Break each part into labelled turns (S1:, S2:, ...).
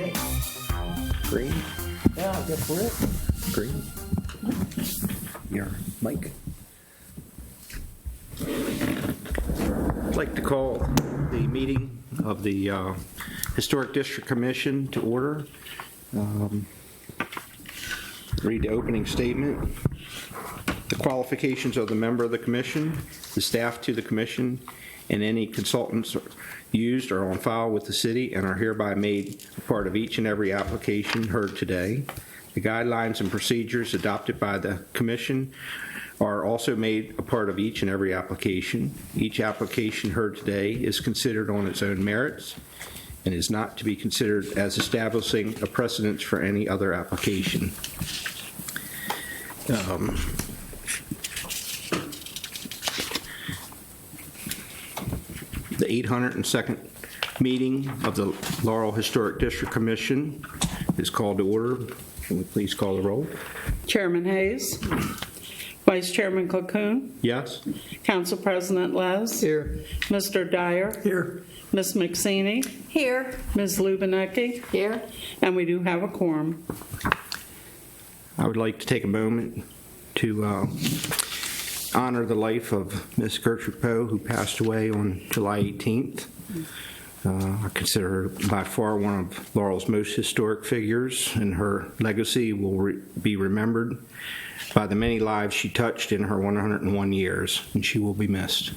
S1: Okay.
S2: Green?
S1: Yeah, I guess we're it.
S2: Green? Your mic. I'd like to call the meeting of the Historic District Commission to order. Read the opening statement. The qualifications of the member of the commission, the staff to the commission, and any consultants used are on file with the city and are hereby made a part of each and every application heard today. The guidelines and procedures adopted by the commission are also made a part of each and every application. Each application heard today is considered on its own merits and is not to be considered as establishing a precedence for any other application. The 802nd meeting of the Laurel Historic District Commission is called to order. Can we please call the roll?
S3: Chairman Hayes. Vice Chairman Cocoon.
S2: Yes?
S3: Council President Les.
S1: Here.
S3: Mr. Dyer.
S1: Here.
S3: Ms. McSeany.
S4: Here.
S3: Ms. Lubinecki.
S4: Here.
S3: And we do have a quorum.
S2: I would like to take a moment to honor the life of Miss Gertrude Poe, who passed away on July 18th. I consider her by far one of Laurel's most historic figures, and her legacy will be remembered by the many lives she touched in her 101 years, and she will be missed.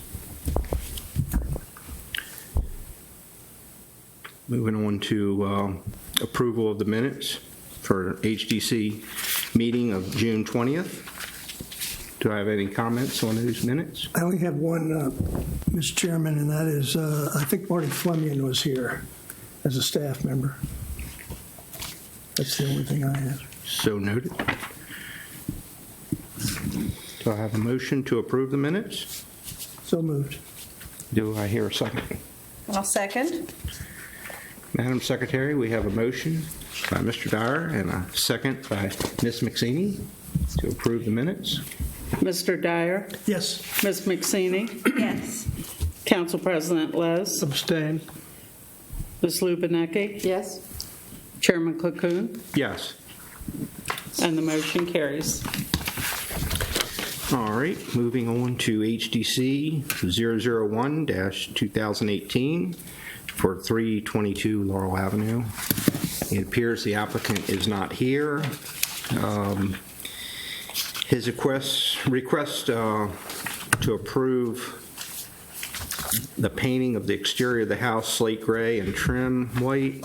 S2: Moving on to approval of the minutes for HDC meeting of June 20th. Do I have any comments on those minutes?
S5: I only have one, Mr. Chairman, and that is, I think Marty Fleming was here as a staff member. That's the only thing I have.
S2: So noted. Do I have a motion to approve the minutes?
S5: So moved.
S2: Do I hear a second?
S4: I'll second.
S2: Madam Secretary, we have a motion by Mr. Dyer and a second by Ms. McSeany to approve the minutes.
S3: Mr. Dyer.
S5: Yes.
S3: Ms. McSeany.
S4: Yes.
S3: Council President Les.
S5: Abstain.
S3: Ms. Lubinecki.
S4: Yes.
S3: Chairman Cocoon.
S2: Yes.
S3: And the motion carries.
S2: All right, moving on to HDC 001-2018 for 322 Laurel Avenue. It appears the applicant is not here. His request to approve the painting of the exterior of the house slate gray and trim white,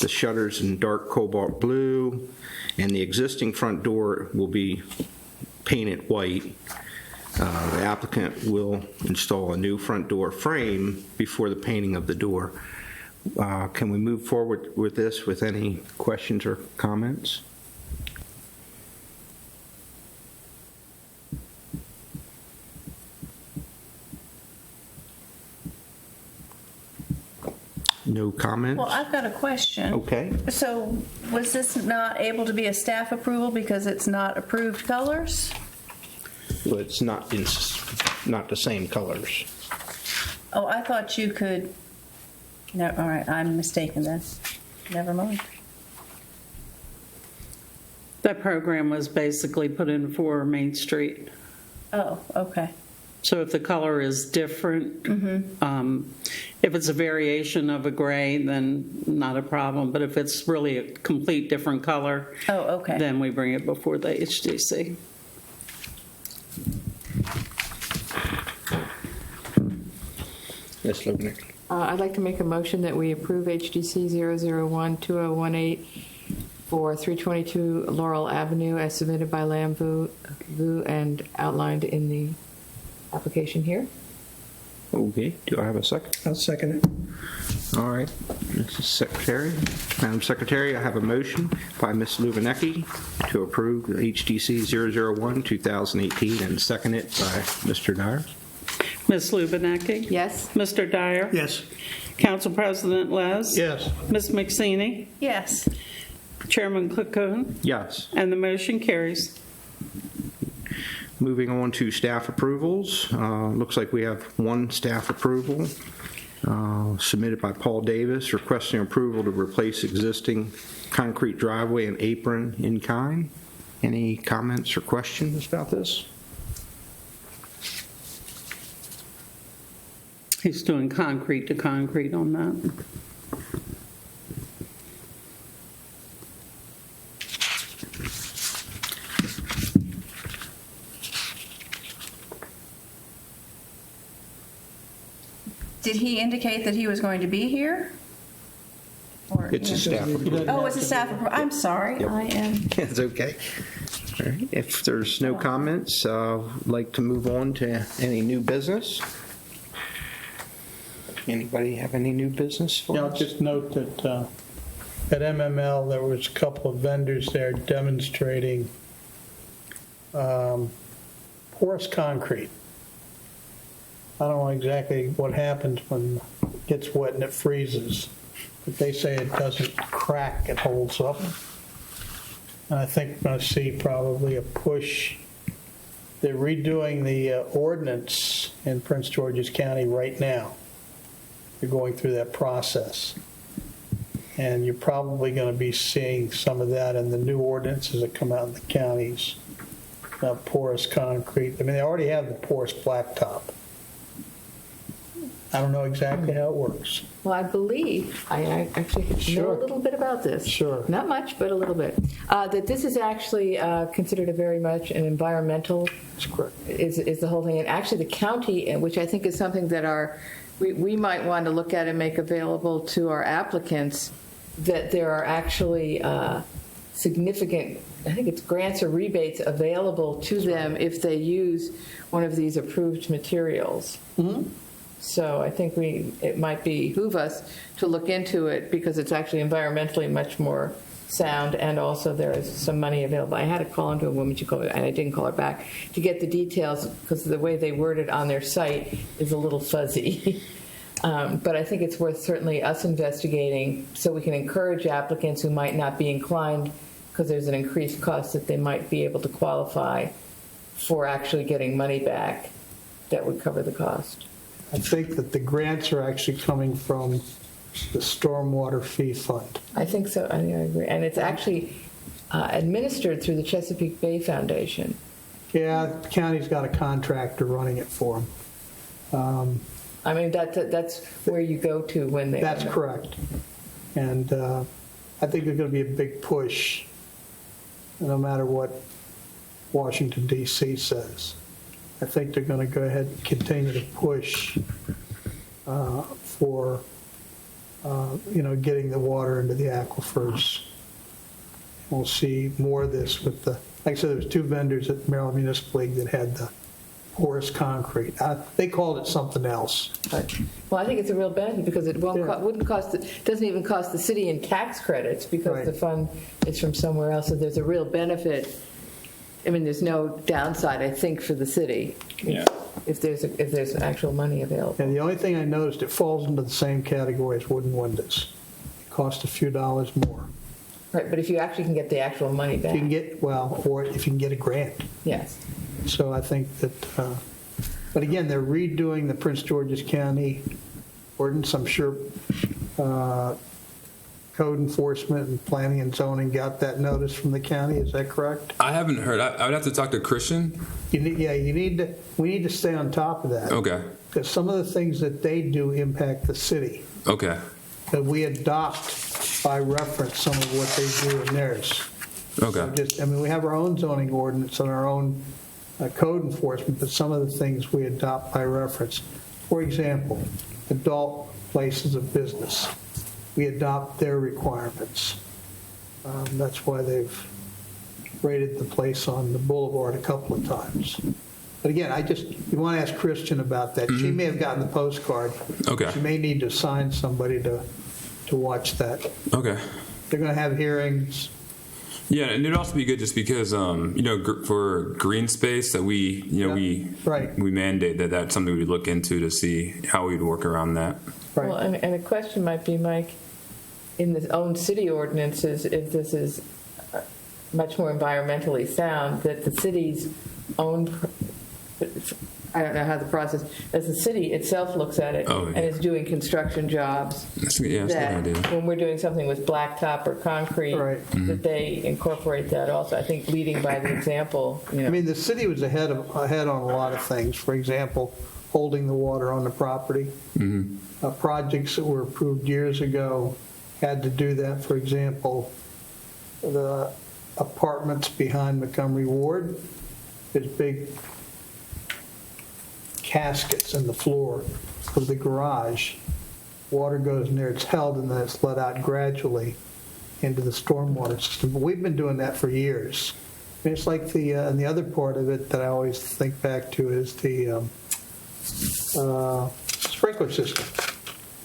S2: the shutters in dark cobalt blue, and the existing front door will be painted white. The applicant will install a new front door frame before the painting of the door. Can we move forward with this with any questions or comments? No comments?
S4: Well, I've got a question.
S2: Okay.
S4: So was this not able to be a staff approval because it's not approved colors?
S2: Well, it's not the same colors.
S4: Oh, I thought you could. No, all right, I'm mistaken then. Never mind.
S3: That program was basically put in for Main Street.
S4: Oh, okay.
S3: So if the color is different, if it's a variation of a gray, then not a problem. But if it's really a complete different color,
S4: Oh, okay.
S3: then we bring it before the HDC.
S2: Ms. Lubnick.
S6: I'd like to make a motion that we approve HDC 001-2018 for 322 Laurel Avenue as submitted by Lam Vu and outlined in the application here.
S2: Okay. Do I have a second?
S5: I'll second it.
S2: All right. Mrs. Secretary. Madam Secretary, I have a motion by Ms. Lubinecki to approve the HDC 001-2018 and second it by Mr. Dyer.
S3: Ms. Lubinecki.
S6: Yes?
S3: Mr. Dyer.
S5: Yes.
S3: Council President Les.
S5: Yes.
S3: Ms. McSeany.
S4: Yes.
S3: Chairman Cocoon.
S2: Yes.
S3: And the motion carries.
S2: Moving on to staff approvals. Looks like we have one staff approval. submitted by Paul Davis, requesting approval to replace existing concrete driveway and apron in kind. Any comments or questions about this?
S3: He's doing concrete to concrete on that.
S4: Did he indicate that he was going to be here? Or,
S2: It's a staff
S1: He
S2: report.
S1: doesn't
S4: Oh,
S1: have
S4: it's a
S1: to
S4: staff
S1: be-
S4: report. I'm sorry.
S2: Yep.
S4: I am.
S2: It's okay. All right. If there's no comments, I'd like to move on to any new business. Anybody have any new business for
S7: Yeah, I'll
S2: us?
S7: just note that at MML, there was a couple of vendors there demonstrating porous concrete. I don't know exactly what happens when it gets wet and it freezes, but they say it doesn't crack, it holds up. And I think we're going to see probably a push. They're redoing the ordinance in Prince George's County right now. They're going through that process. And you're probably going to be seeing some of that in the new ordinances that come out in the counties. Porous concrete. I mean, they already have the porous blacktop. I don't know exactly how it works.
S6: Well, I believe, I actually know
S7: Sure.
S6: a little bit about this.
S7: Sure.
S6: Not much, but a little bit. That this is actually considered a very much an environmental,
S7: That's correct.
S6: is the whole thing. And actually the county, which I think is something that we might want to look at and make available to our applicants, that there are actually significant, I think it's grants or rebates available to them if they use one of these approved materials.
S7: Mm-hmm.
S6: So I think it might behoove us to look into it because it's actually environmentally much more sound, and also there is some money available. I had to call into a woman, and I didn't call her back, to get the details because the way they word it on their site is a little fuzzy. But I think it's worth certainly us investigating so we can encourage applicants who might not be inclined because there's an increased cost that they might be able to qualify for actually getting money back that would cover the cost.
S7: I think that the grants are actually coming from the Stormwater Fee Fund.
S6: I think so. I agree. And it's actually administered through the Chesapeake Bay Foundation.
S7: Yeah, the county's got a contractor running it for them.
S6: I mean, that's where you go to when they...
S7: That's correct. And I think there's going to be a big push, no matter what Washington, D.C. says. I think they're going to go ahead and continue to push for, getting the water into the aquifers. We'll see more of this with the, like I said, there was two vendors at Maryland Municipal League that had the porous concrete. They called it something else.
S6: Well, I think it's a real benefit because it
S7: Yeah.
S6: wouldn't cost, doesn't even cost the city in tax credits because
S7: Right.
S6: the fund is from somewhere else. So there's a real benefit. I mean, there's no downside, I think, for the city if there's actual money available.
S7: And the only thing I noticed, it falls into the same category as wooden windows. It costs a few dollars more.
S6: Right, but if you actually can get the actual money back.
S7: You can get, or if you can get a grant.
S6: Yes.
S7: So I think that, but again, they're redoing the Prince George's County ordinance. I'm sure code enforcement and planning and zoning got that notice from the county. Is that correct?
S8: I haven't heard. I would have to talk to Christian.
S7: We need to stay on top of that.
S8: Okay.
S7: Because some of the things that they do impact the city.
S8: Okay.
S7: That we adopt by reference some of what they do in theirs.
S8: Okay.
S7: We have our own zoning ordinance and our own code enforcement, but some of the things we adopt by reference. For example, adult places of business. We adopt their requirements. That's why they've rated the place on the boulevard a couple of times. But again, you want to ask Christian about that. She may have gotten the postcard.
S8: Okay.
S7: She may need to assign somebody to watch that.
S8: Okay.
S7: They're going to have hearings.
S8: Yeah, and it'd also be good just because, for green space that we mandate that's something we look into to see how we'd work around that.
S7: Right.
S6: Well, and a question might be, Mike, in the own city ordinances, if this is much more environmentally sound, that the city's own I don't know how the process, as the city itself looks at it
S8: Oh, yeah.
S6: and is doing construction jobs,
S8: That's a good
S6: that
S8: idea.
S6: when we're doing something with blacktop or concrete,
S7: Right.
S6: that they incorporate that also. I think leading by the example,
S7: I mean, the city was ahead on a lot of things. For example, holding the water on the property. Projects that were approved years ago had to do that. For example, the apartments behind Montgomery Ward, there's big caskets in the floor of the garage. Water goes in there, it's held, and then it's let out gradually into the stormwater system. But we've been doing that for years. I mean, it's like and the other part of it that I always think back to is the sprinkler system.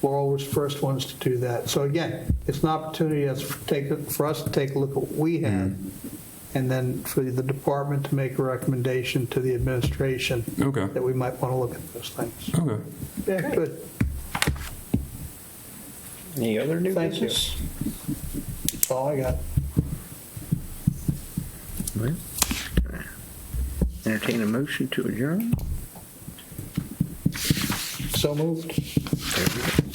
S7: Laurel was the first ones to do that. So again, it's an opportunity for us to take a look at what we have, and then for the department to make a recommendation to the administration that we might want to look at those things.
S8: Okay.
S7: Yeah, good.
S2: Any other new
S7: Thank you.
S2: business?
S7: That's all I got.
S2: Well, entertain a motion to adjourn.
S7: So moved.
S2: There we go.